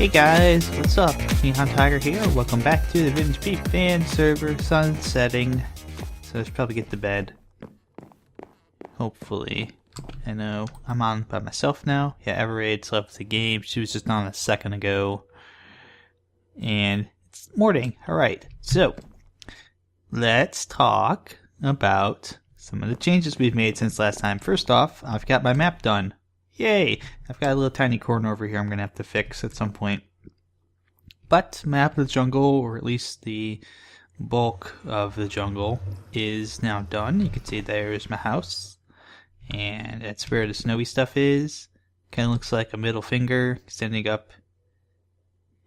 Hey guys, what's up? NihonTiger here. Welcome back to the VintageBeef Fan Server. Sun setting, so I should probably get to bed. Hopefully. I know I'm on by myself now. Yeah, Everade left the game. She was just on a second ago. And it's morning. Alright, so let's talk about some of the changes we've made since last time. First off, I've got my map done. Yay! I've got a little tiny corner over here I'm going to have to fix at some point. But map of the jungle, or at least the bulk of the jungle, is now done. You can see there's my house. And that's where the snowy stuff is. Kind of looks like a middle finger extending up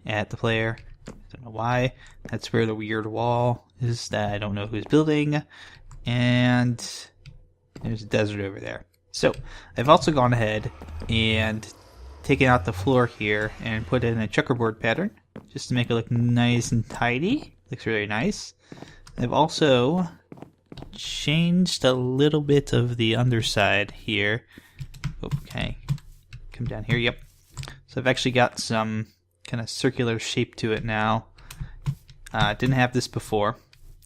at the player. I don't know why. That's where the weird wall is that I don't know who's building. And there's a desert over there. So, I've also gone ahead and taken out the floor here and put in a checkerboard pattern just to make it look nice and tidy. Looks really nice. I've also changed a little bit of the underside here. Okay, come down here, yep. So I've actually got some kind of circular shape to it now. Didn't have this before.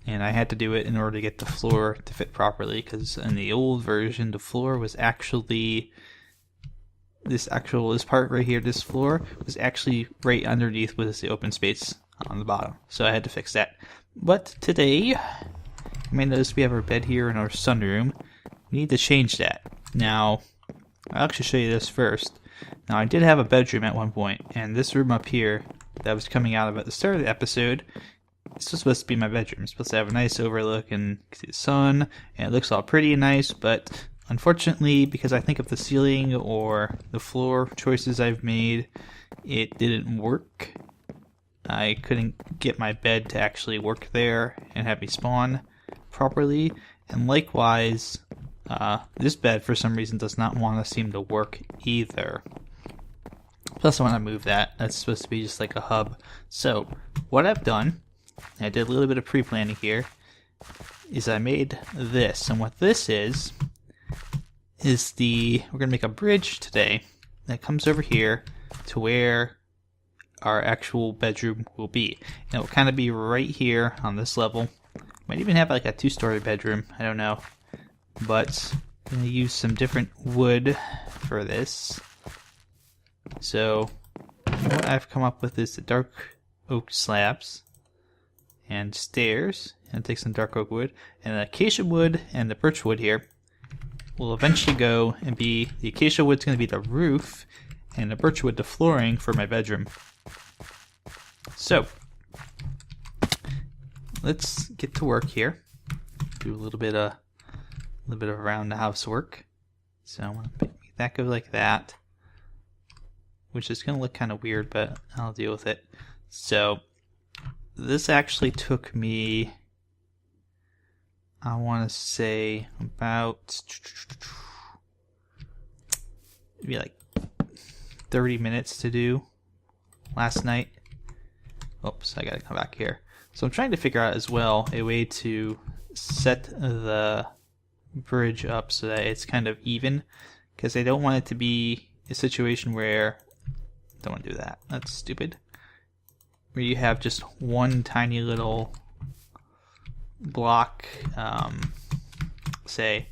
And I had to do it in order to get the floor to fit properly, because in the old version, the floor was actually this part right here. This floor was actually right underneath was the open space on the bottom, so I had to fix that. But today, you may notice we have our bed here in our sunroom. We need to change that. Now, I'll actually show you this first. Now, I did have a bedroom at one point, and this room up here that was coming out of at the start of the episode. This was supposed to be my bedroom. It's supposed to have a nice overlook and see the sun, and it looks all pretty and nice, but unfortunately, because I think of the ceiling or the floor choices I've made, it didn't work. I couldn't get my bed to actually work there and have me spawn properly, and likewise, this bed for some reason does not want to seem to work either. Plus I want to move that. That's supposed to be just like a hub. So, what I've done, I did a little bit of pre-planning here, is I made this, and what this is we're going to make a bridge today that comes over here to where our actual bedroom will be. And it will kind of be right here on this level. Might even have like a 2-story bedroom, I don't know. But I'm going to use some different wood for this. So what I've come up with is the dark oak slabs and stairs, and take some dark oak wood, and the acacia wood and the birch wood here will eventually go and be, the acacia wood's going to be the roof, and the birch wood the flooring for my bedroom. So, let's get to work here. Do a little bit of around the house work. So I want to make that go like that, which is going to look kind of weird, but I'll deal with it. So, this actually took me, I want to say, about maybe like 30 minutes to do last night. Oops, I gotta come back here. So I'm trying to figure out as well a way to set the bridge up so that it's kind of even, because I don't want it to be a situation where, don't want to do that, that's stupid, where you have just one tiny little block, say,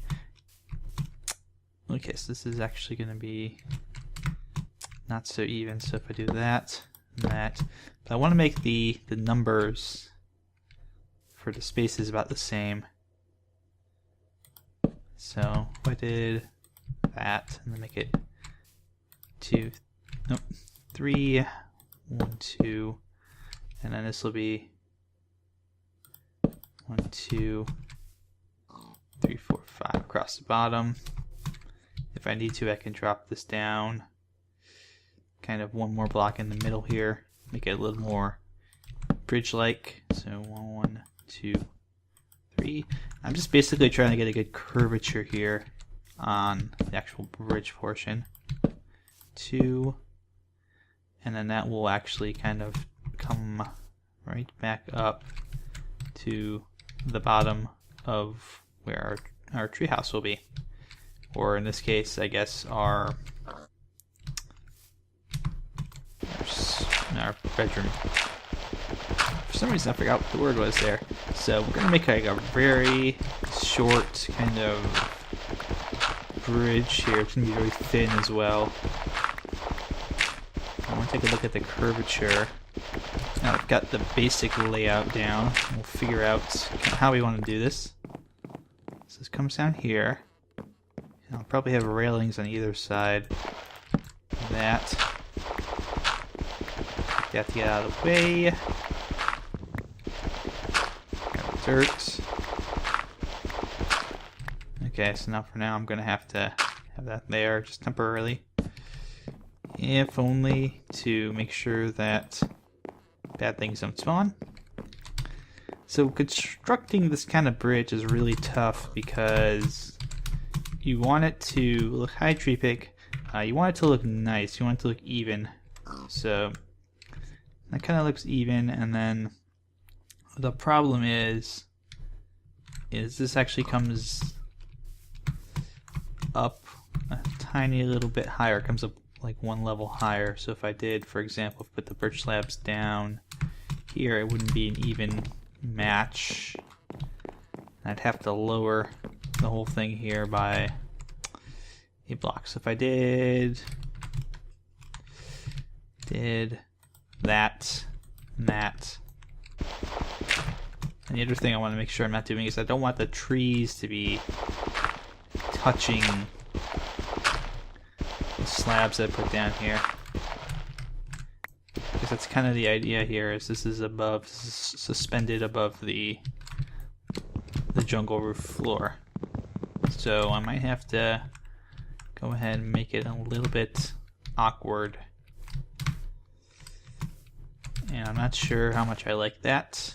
okay, so this is actually going to be not so even, so if I do that and that, but I want to make the numbers for the spaces about the same. So if I did that, and then make it 3, 1, 2, and then this will be 1, 2, 3, 4, 5 across the bottom. If I need to, I can drop this down kind of one more block in the middle here, make it a little more bridge-like. So 1, 2, 3. I'm just basically trying to get a good curvature here on the actual bridge portion. 2, and then that will actually kind of come right back up to the bottom of where our treehouse will be. Or in this case, I guess our our bedroom. For some reason I forgot what the word was there. So we're gonna make like a very short kind of bridge here. It's gonna be very thin as well. I want to take a look at the curvature. Now I've got the basic layout down. We'll figure out how we want to do this. So this comes down here. And I'll probably have railings on either side. That. Get that to get out of the way. Got the dirt. Okay, so now for now I'm going to have that there just temporarily. If only to make sure that bad things don't spawn. So constructing this kind of bridge is really tough because you want it to look high tree pick, you want it to look nice, you want it to look even. So that kind of looks even, and then the problem is this actually comes up a tiny little bit higher, comes up like one level higher. So if I did, for example, put the birch slabs down here, it wouldn't be an even match. I'd have to lower the whole thing here by a block. So if I did that, and that. And the other thing I want to make sure I'm not doing is I don't want the trees to be touching the slabs that I put down here. Because that's kind of the idea here, is this is suspended above the jungle roof floor. So I might have to go ahead and make it a little bit awkward. And I'm not sure how much I like that.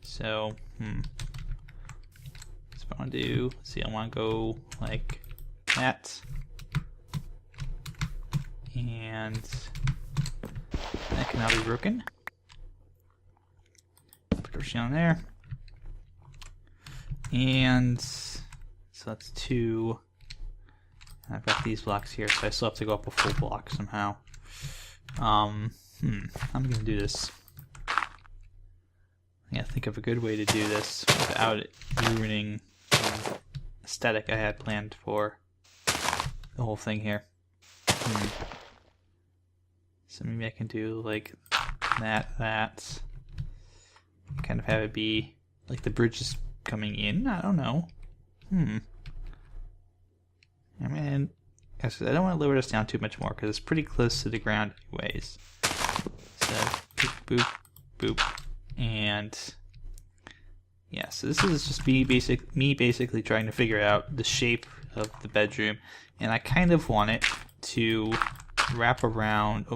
So, that's what I want to do. Let's see, I want to go like that. And that can now be broken. Put our on there. And so that's 2. And I've got these blocks here, so I still have to go up a full block somehow. I'm gonna do this. I gotta think of a good way to do this without it ruining the aesthetic I had planned for the whole thing here. So maybe I can do like that. Kind of have it be like the bridge is coming in. I don't know. I mean, I don't want to lower this down too much more because it's pretty close to the ground anyways. So boop, boop, boop, and yeah. So this is just me basically trying to figure out the shape of the bedroom, and I kind of want it to wrap around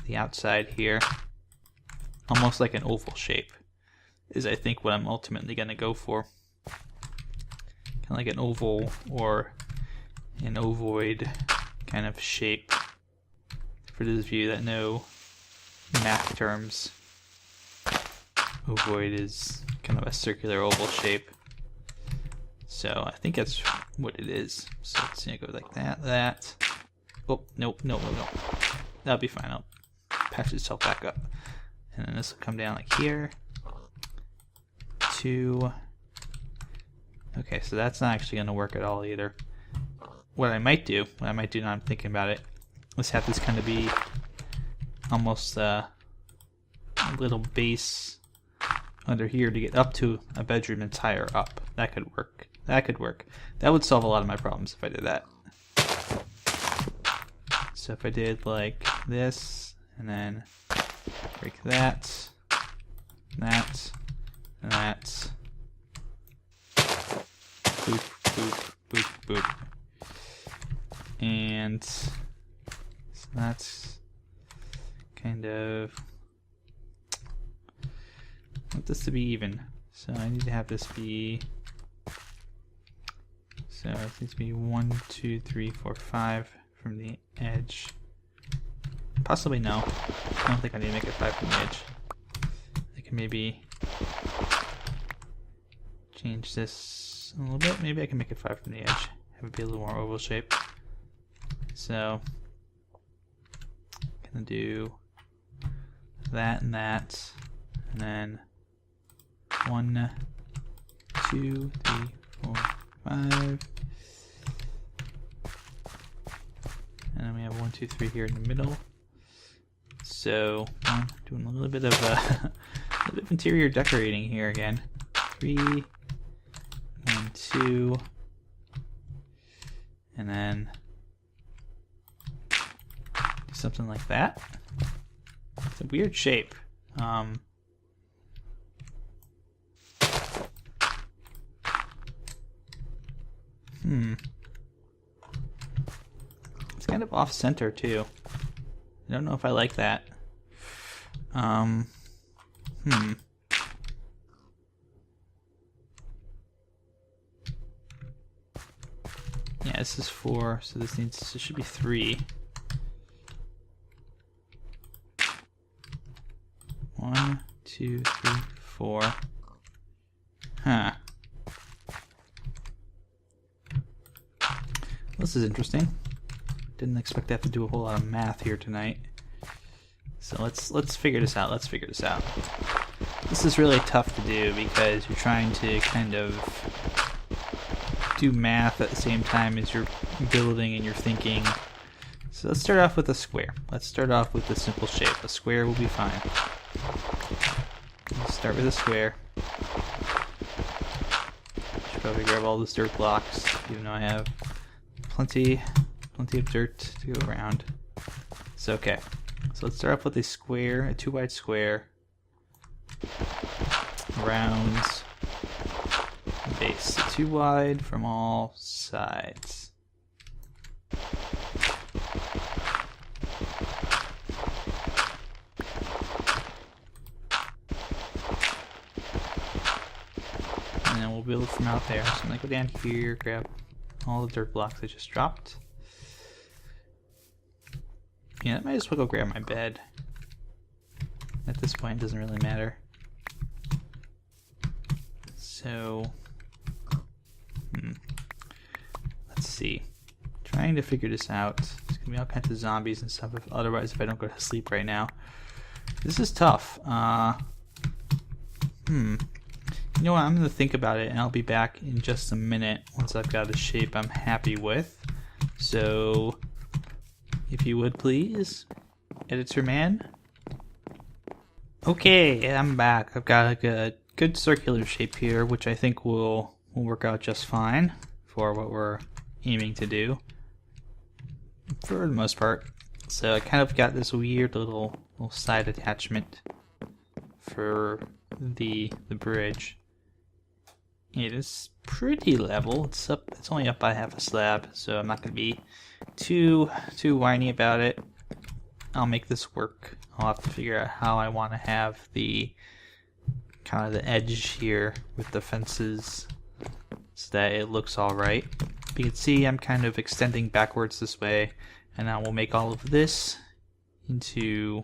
the outside here, almost like an oval shape. Is I think what I'm ultimately going to go for, kind of like an oval or an ovoid kind of shape. For those of you that know math terms, ovoid is kind of a circular oval shape. So I think that's what it is. So let's see, I go like that. Oh, no. That'll be fine. I'll patch itself back up. And then this will come down like here. 2. Okay, so that's not actually going to work at all either. What I might do now I'm thinking about it, let's have this kind of be almost a little base under here to get up to a bedroom and higher up. That could work. That would solve a lot of my problems if I did that. So if I did like this, and then break that, and that. Boop, boop, boop, boop. And so that's kind of, I want this to be even. So I need to have this be, so it needs to be 1, 2, 3, 4, 5 from the edge. Possibly no. I don't think I need to make it 5 from the edge. I can maybe change this a little bit. Maybe I can make it 5 from the edge. Have it be a little more oval shape. So Gonna do that and that, and then 1, 2, 3, 4, 5, and then we have 1, 2, 3 here in the middle. So I'm doing a little bit of interior decorating here again. 3, 1, 2, and then do something like that. It's a weird shape. It's kind of off center too. I don't know if I like that. Yeah, this is 4, so this should be 3. 1, 2, 3, 4. Huh. This is interesting. Didn't expect to have to do a whole lot of math here tonight. So let's figure this out. This is really tough to do because you're trying to kind of do math at the same time as you're building and you're thinking. So let's start off with a square. Let's start off with a simple shape. A square will be fine. Let's start with a square. Should probably grab all those dirt blocks, even though I have plenty of dirt to go around. So okay. So let's start off with a square, a 2-wide square around the base. 2 wide from all sides. And then we'll build from out there. So I'm gonna go down here, grab all the dirt blocks I just dropped. Yeah, I might as well go grab my bed. At this point, it doesn't really matter. So, let's see. Trying to figure this out. There's gonna be all kinds of zombies and stuff. Otherwise, if I don't go to sleep right now, this is tough. You know what? I'm gonna think about it, and I'll be back in just a minute once I've got a shape I'm happy with. So, if you would please, editor man. Okay, I'm back. I've got a good circular shape here, which I think will work out just fine for what we're aiming to do, for the most part. So I kind of got this weird little side attachment for the bridge. It is pretty level. It's only up by half a slab, so I'm not going to be too whiny about it. I'll make this work. I'll have to figure out how I want to have the kind of the edge here with the fences so that it looks all right. You can see I'm kind of extending backwards this way, and I will make all of this into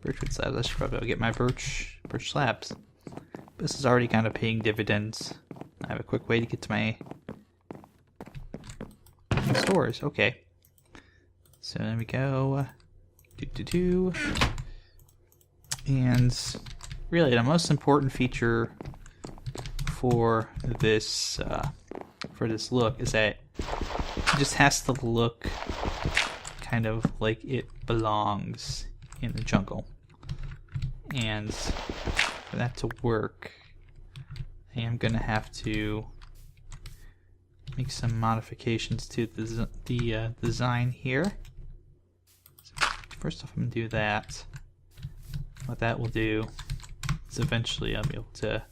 birchwood slabs. I should probably get my birch slabs. This is already kind of paying dividends. I have a quick way to get to my stores. Okay. So there we go. And really, the most important feature for this look is that it just has to look kind of like it belongs in the jungle. And for that to work, I am gonna have to make some modifications to the design here. So first off, I'm gonna do that. What that will do is eventually I'll be able to.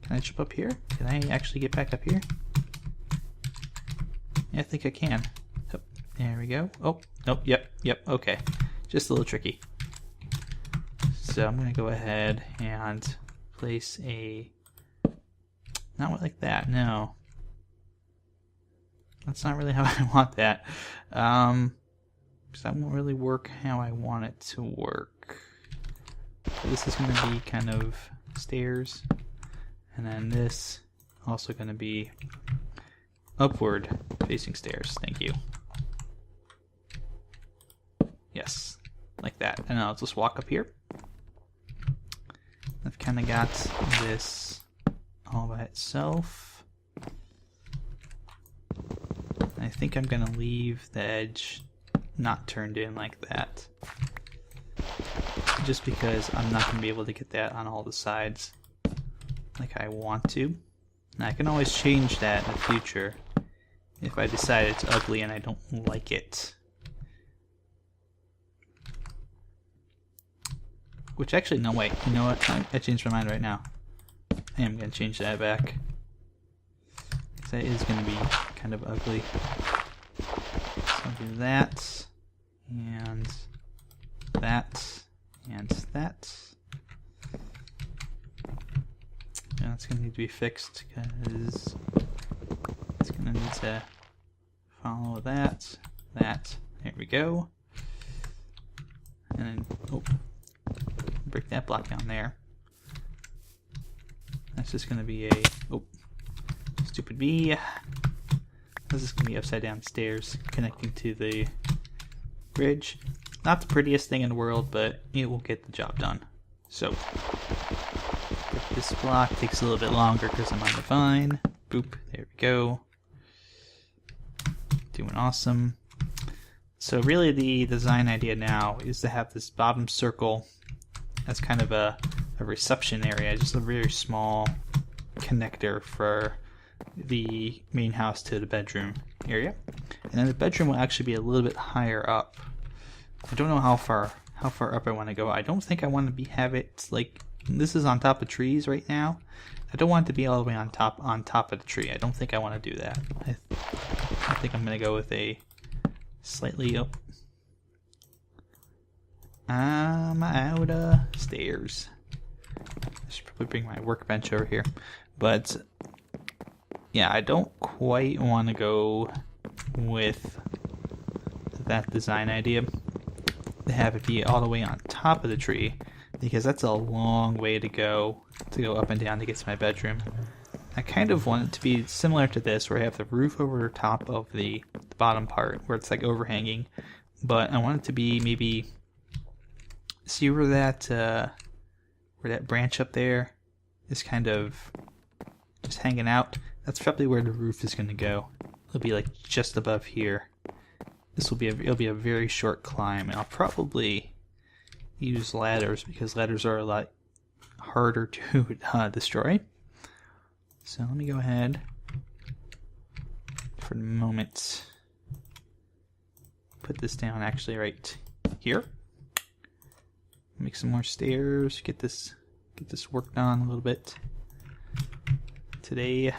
Can I jump up here? Can I actually get back up here? Yeah, I think I can. Oh, there we go. Oh, nope. Yep. Okay. Just a little tricky. So I'm gonna go ahead and place a. Not like that. No. That's not really how I want that. Because that won't really work how I want it to work. So this is going to be kind of stairs, and then this also going to be upward facing stairs. Thank you. Yes. like that. And I'll just walk up here. I've kind of got this all by itself. I think I'm going to leave the edge not turned in like that. Just because I'm not going to be able to get that on all the sides like I want to. And I can always change that in the future if I decide it's ugly and I don't like it. Which actually, no wait, you know what? I changed my mind right now. I am going to change that back. Because that is going to be kind of ugly. So I'll do that, and that, and that. And that's going to need to be fixed because it's going to need to follow that, that. There we go. And then, oh, break that block down there. That's just going to be a, oh, stupid me. This is going to be upside down stairs connecting to the bridge. Not the prettiest thing in the world, but it will get the job done. So, this block takes a little bit longer because I'm on the vine. Boop, there we go. Doing awesome. So really the design idea now is to have this bottom circle as kind of a reception area, just a very small connector for the main house to the bedroom area. And then the bedroom will actually be a little bit higher up. I don't know how far up I want to go. I don't think I want to have it like this is on top of trees right now. I don't want it to be all the way on top of the tree. I don't think I want to do that. I think I'm going to go with a slightly up. I'm out of stairs. I should probably bring my workbench over here. But yeah, I don't quite want to go with that design idea to have it be all the way on top of the tree, because that's a long way to go up and down to get to my bedroom. I kind of want it to be similar to this, where I have the roof over top of the bottom part, where it's like overhanging, but I want it to be maybe, see where that branch up there is kind of just hanging out? That's probably where the roof is going to go. It'll be like just above here. This will be it'll be a very short climb, and I'll probably use ladders because ladders are a lot harder to destroy. So let me go ahead for the moment. Put this down actually right here. Make some more stairs. Get this worked on a little bit today.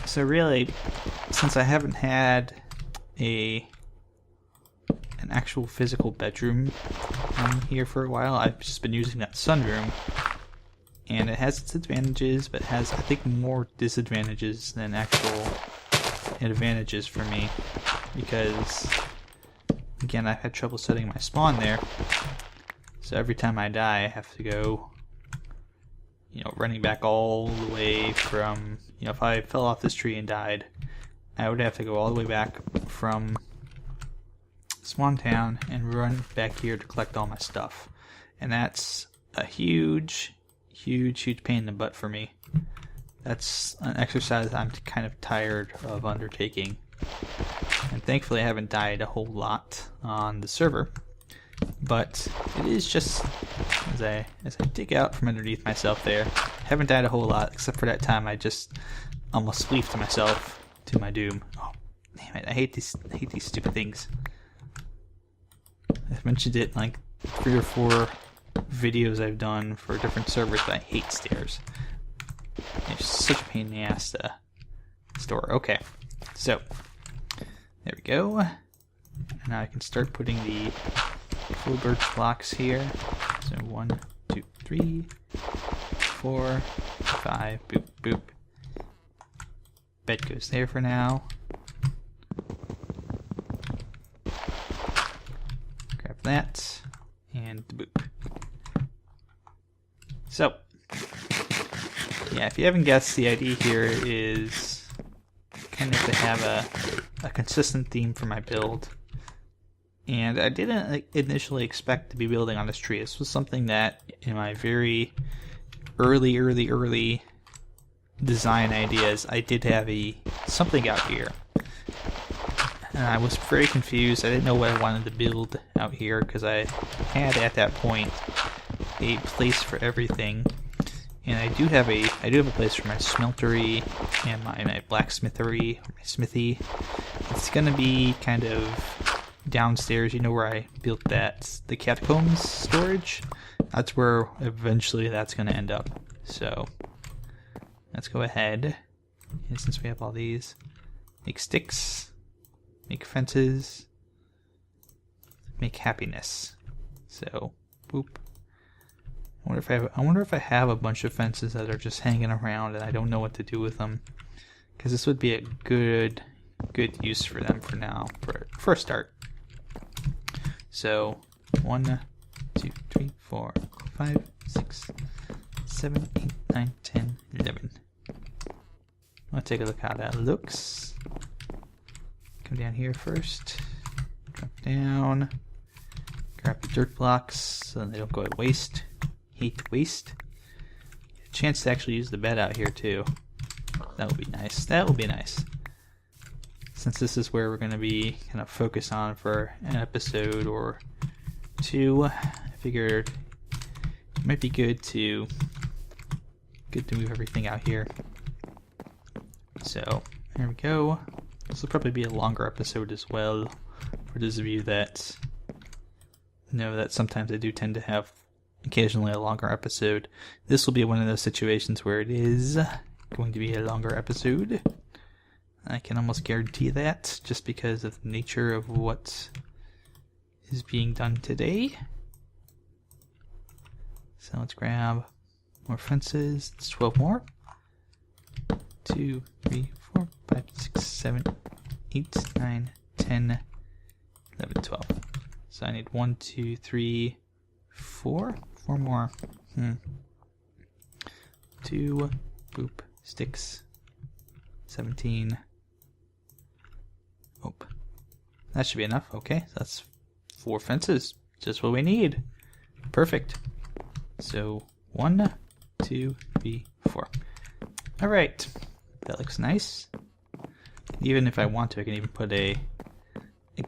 So really, since I haven't had an actual physical bedroom here for a while, I've just been using that sunroom, and it has its advantages, but it has, I think, more disadvantages than actual advantages for me, because again, I've had trouble setting my spawn there, so every time I die I have to go, running back all the way from, if I fell off this tree and died, I would have to go all the way back from Spawn Town and run back here to collect all my stuff. And that's a huge pain in the butt for me. That's an exercise I'm kind of tired of undertaking. And thankfully I haven't died a whole lot on the server. But it is just, as I dig out from underneath myself there, I haven't died a whole lot, except for that time I just almost spleefed myself to my doom. Oh, damn it, I hate these stupid things. I've mentioned it like 3 or 4 videos I've done for different servers, but I hate stairs. It's such a pain in the ass to store. Okay, so there we go. And now I can start putting the full birch blocks here. So 1, 2, 3, 4, 5. Boop, boop. Bed goes there for now. Grab that and boop. So, yeah, if you haven't guessed, the idea here is kind of to have a consistent theme for my build. And I didn't initially expect to be building on this tree. This was something that in my very early design ideas, I did have something out here. And I was very confused. I didn't know what I wanted to build out here because I had at that point a place for everything. And I do have a place for my smeltery and my blacksmithery, my smithy. It's gonna be kind of downstairs, you know, where I built the catacombs storage. That's where eventually that's gonna end up. So let's go ahead, and since we have all these, make sticks, make fences, make happiness. So boop. I wonder if I have a bunch of fences that are just hanging around and I don't know what to do with them, because this would be a good use for them for now, for a start. So 1, 2, 3, 4, 5, 6, 7, 8, 9, 10, 11. I'll take a look how that looks. Come down here first. Drop down. Grab the dirt blocks so they don't go to waste. Hate waste. Get a chance to actually use the bed out here too. That would be nice. That would be nice. Since this is where we're going to be kind of focused on for an episode or two, I figured it might be good to move everything out here. So there we go. This will probably be a longer episode as well, for those of you that know that sometimes I do tend to have occasionally a longer episode. This will be one of those situations where it is going to be a longer episode. I can almost guarantee that, just because of the nature of what is being done today. So let's grab more fences. It's 12 more. 2, 3, 4, 5, 6, 7, 8, 9, 10, 11, 12. So I need 1, 2, 3, 4. 4 more. 2, boop, sticks. 17. Oh, that should be enough. Okay, that's 4 fences. Just what we need. Perfect. So 1, 2, 3, 4. All right, that looks nice. Even if I want to, I can even put a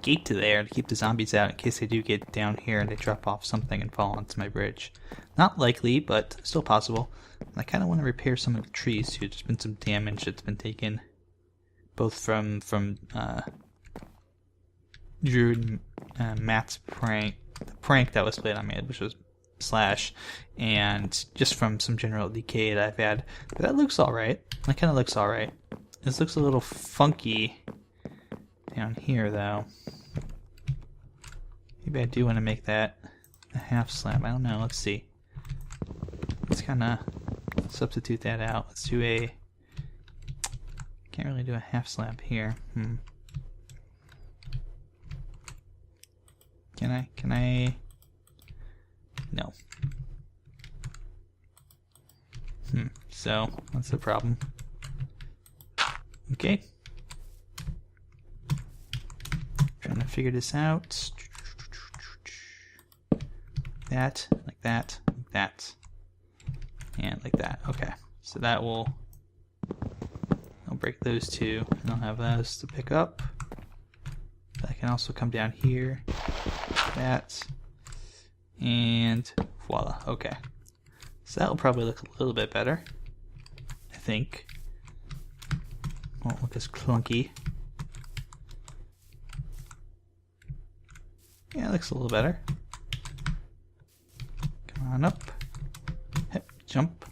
gate to there to keep the zombies out in case they do get down here and they drop off something and fall onto my bridge. Not likely, but still possible. I kind of want to repair some of the trees too. There's been some damage that's been taken, both from Drew and Matt's prank, the prank that was played on me, which was Slash, and just from some general decay that I've had. But that looks alright. That kind of looks alright. This looks a little funky down here, though. Maybe I do want to make that a half slab. I don't know. Let's see. Let's kind of substitute that out. Let's do a... Can't really do a half slab here. Can I? No. So, that's the problem. Okay. Trying to figure this out. That, like that, like that, and like that. Okay, so that will... I'll break those two, and I'll have those to pick up. I can also come down here, that, and voila. Okay, so that will probably look a little bit better, I think. Won't look as clunky. Yeah, it looks a little better. Come on up. Hip, jump.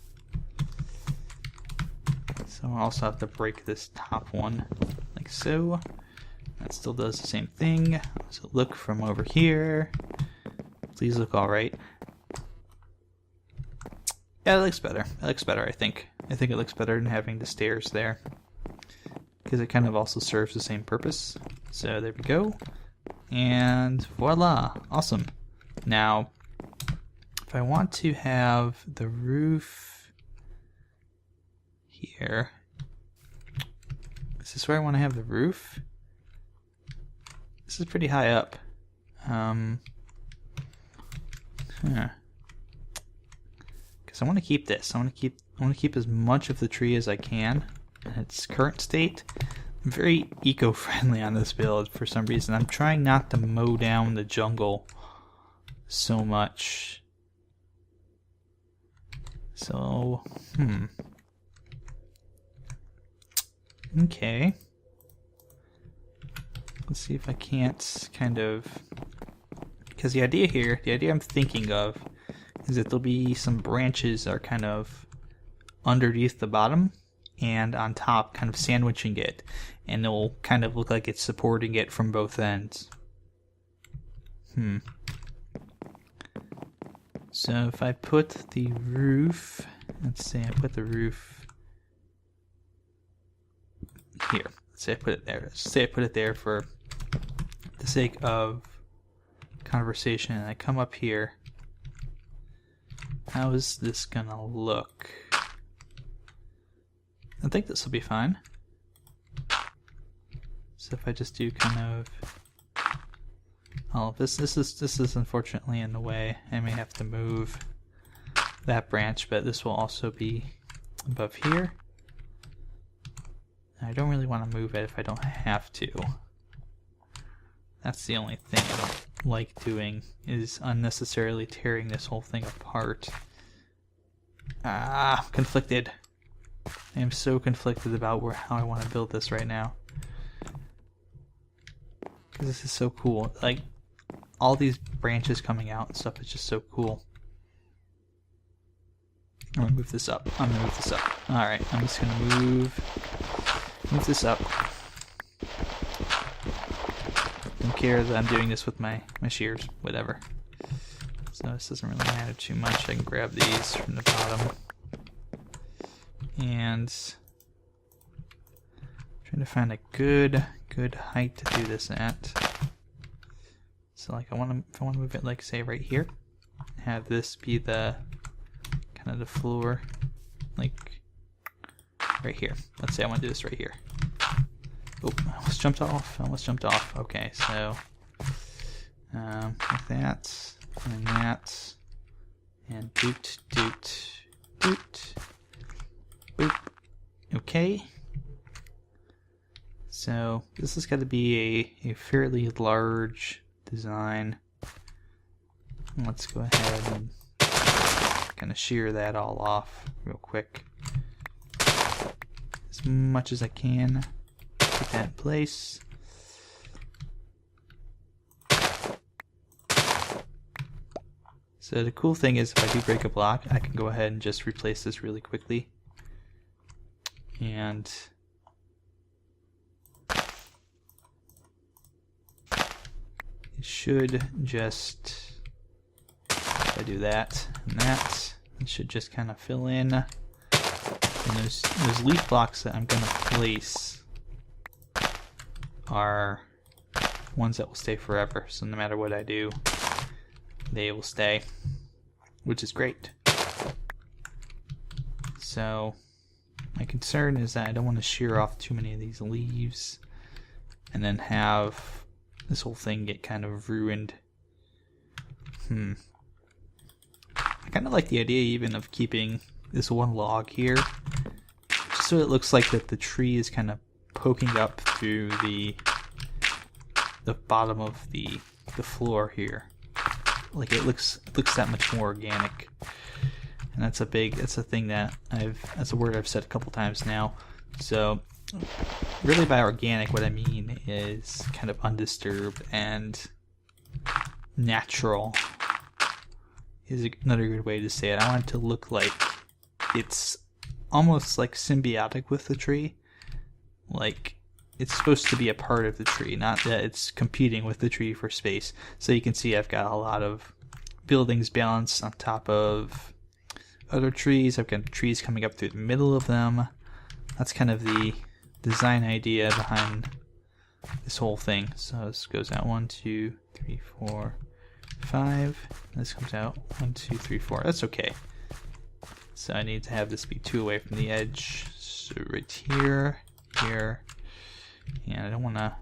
So I'll also have to break this top one, like so. That still does the same thing. So look from over here. Please look alright. Yeah, it looks better. It looks better, I think. I think it looks better than having the stairs there, because it kind of also serves the same purpose. So there we go. And voila. Awesome. Now, if I want to have the roof here, is this where I want to have the roof? This is pretty high up. Because I want to keep this. I want to keep as much of the tree as I can in its current state. I'm very eco-friendly on this build for some reason. I'm trying not to mow down the jungle so much. So, okay. Let's see if I can't kind of... Because the idea I'm thinking of is that there'll be some branches that are kind of underneath the bottom and on top, kind of sandwiching it, and it'll kind of look like it's supporting it from both ends. So if I put the roof, let's say I put the roof here. Let's say I put it there. Let's say I put it there for the sake of conversation, and I come up here. How is this gonna look? I think this will be fine. So if I just do kind of... Oh, this is unfortunately in the way. I may have to move that branch, but this will also be above here. I don't really want to move it if I don't have to. That's the only thing I don't like doing, is unnecessarily tearing this whole thing apart. Ah, conflicted. I am so conflicted about how I want to build this right now. Because this is so cool. Like, all these branches coming out and stuff is just so cool. I'm gonna move this up. Alright, I'm just gonna move this up. Don't care that I'm doing this with my shears, whatever. So this doesn't really matter too much. I can grab these from the bottom. And trying to find a good height to do this at. So like if I want to move it, like say right here, have this be the kind of the floor, like right here. Let's say I want to do this right here. Oh, I almost jumped off. Okay, so like that, and that, and doot, boop. Okay. So this has got to be a fairly large design. Let's go ahead and kind of shear that all off real quick. As much as I can. Put that in place. So the cool thing is if I do break a block, I can go ahead and just replace this really quickly. And it should just, if I do that and that, it should just kind of fill in. And those leaf blocks that I'm going to place are ones that will stay forever. So no matter what I do, they will stay, which is great. So my concern is that I don't want to shear off too many of these leaves and then have this whole thing get kind of ruined. I kind of like the idea even of keeping this one log here, just so it looks like that the tree is kind of poking up through the bottom of the floor here. Like it looks that much more organic. And that's a thing that that's a word I've said a couple times now. So really by organic, what I mean is kind of undisturbed and natural is another good way to say it. I want it to look like it's almost like symbiotic with the tree. Like it's supposed to be a part of the tree, not that it's competing with the tree for space. So you can see I've got a lot of buildings balanced on top of other trees. I've got trees coming up through the middle of them. That's kind of the design idea behind this whole thing. So this goes out 1, 2, 3, 4, 5. This comes out 1, 2, 3, 4. That's okay. So I need to have this be 2 away from the edge. So right here, here, and I don't want to.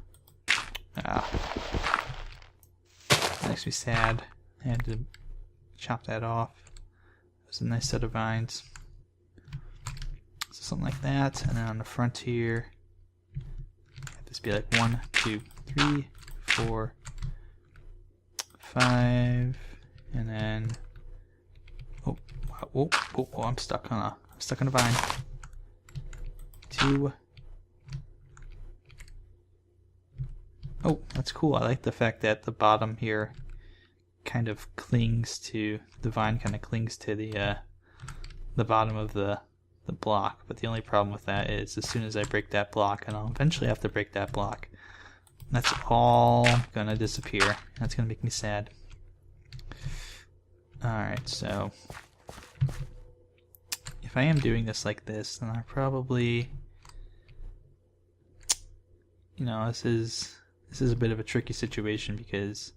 makes me sad. I had to chop that off. It was a nice set of vines. So something like that, and then on the front here, have this be like 1, 2, 3, 4, 5, and then I'm stuck on a vine. 2. Oh, that's cool. I like the fact that the bottom here kind of clings to the vine, kind of clings to the bottom of the block. But the only problem with that is as soon as I break that block, and I'll eventually have to break that block, that's all gonna disappear. That's gonna make me sad. Alright, so if I am doing this like this, then I probably, you know, this is a bit of a tricky situation because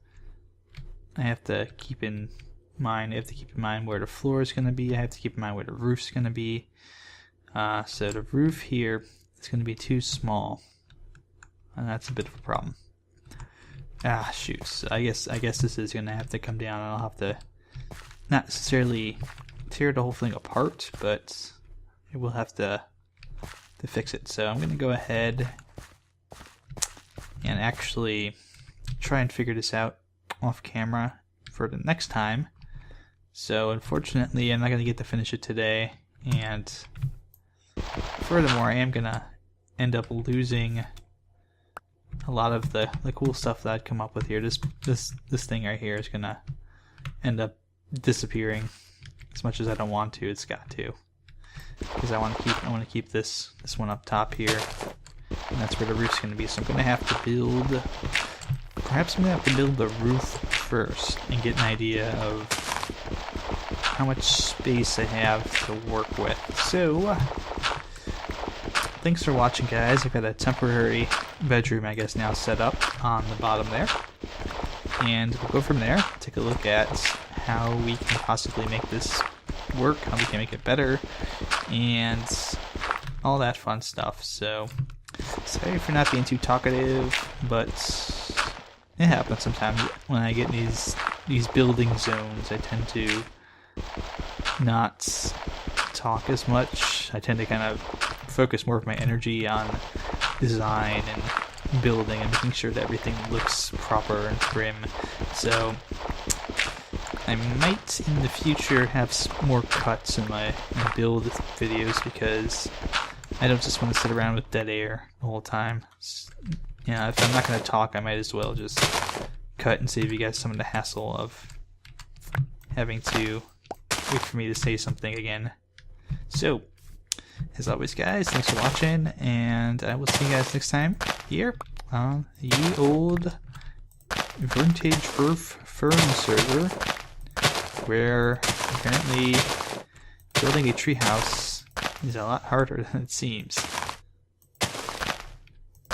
I have to keep in mind where the floor is going to be. I have to keep in mind where the roof's going to be. So the roof here is going to be too small, and that's a bit of a problem. Ah, shoot. So I guess this is going to have to come down, and I'll have to not necessarily tear the whole thing apart, but I will have to fix it. So I'm going to go ahead and actually try and figure this out off camera for the next time. So unfortunately I'm not going to get to finish it today, and furthermore I am going to end up losing a lot of the cool stuff that I'd come up with here. This thing right here is going to end up disappearing. As much as I don't want to, it's got to, because I want to keep this one up top here. And that's where the roof's going to be. So I'm going to have to build, perhaps I'm going to have to build the roof first and get an idea of how much space I have to work with. So, thanks for watching, guys. I've got a temporary bedroom, I guess, now set up on the bottom there. And we'll go from there, take a look at how we can possibly make this work, how we can make it better, and all that fun stuff. So, sorry for not being too talkative, but it happens sometimes when I get in these building zones. I tend to not talk as much. I tend to kind of focus more of my energy on design and building and making sure that everything looks proper and trim. So I might in the future have more cuts in my build videos, because I don't just want to sit around with dead air the whole time. Yeah, if I'm not going to talk, I might as well just cut and save you guys some of the hassle of having to wait for me to say something again. So, as always, guys, thanks for watching, and I will see you guys next time here on the old VintageBeef Fern Server, where apparently building a treehouse is a lot harder than it seems.